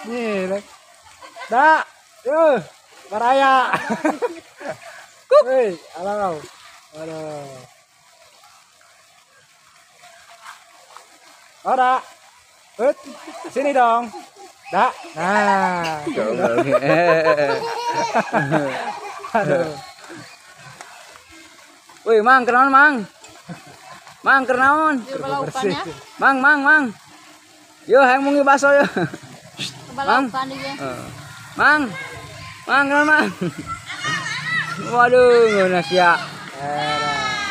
Nih, dak, yo, baraya. Hei, alau, aduh, oh dak, sini dong, dak, nah, aduh, Wih, Mang, kenaon, Mang? Mang, kenaon? bersih. Mang. Yo, hayang mungi baso yo. Mang. Mang. Mang, kenaon, Mang? Waduh, ngeuna sia.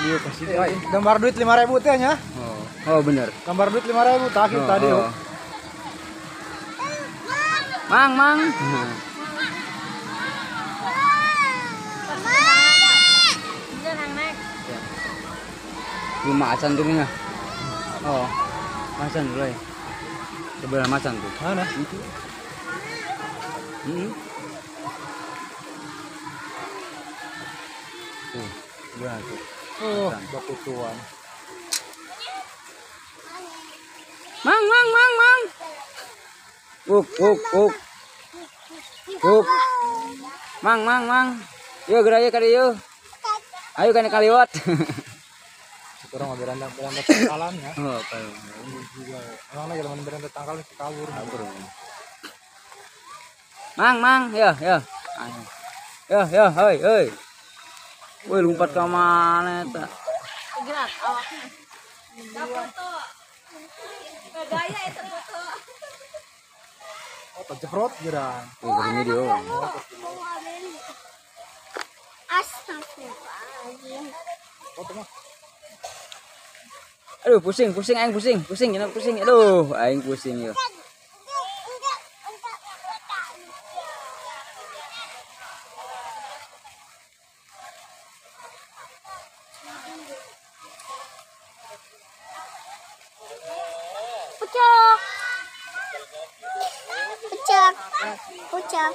Iya kasih. Gambar duit 5.000 teh nya. Oh, bener. Gambar duit 5.000 tadi tadi. Mang. Di macan tuh nih. Oh, macan dulu ya. Sebelah macan tuh. Mana? Itu. Iya tuh. Oh, baku tuan. Mang. Uk. Mang. Yo gerak kali yo. Ayo kan kaliwat. Sekarang mau beranda tangkalan ya. Oh, kalau Juga. Emang lagi mau beranda tangkal kabur. Mang, yo. Yo, hoi. Woi, lompat ke mana eta? Gerak awaknya. Foto. Gaya itu foto. Oh, jeprot gerang. Bikin video. Astagfirullahaladzim. Foto mah. Aduh, pusing, aing pusing, jangan pusing. Aduh, aing pusing yo. Pucak.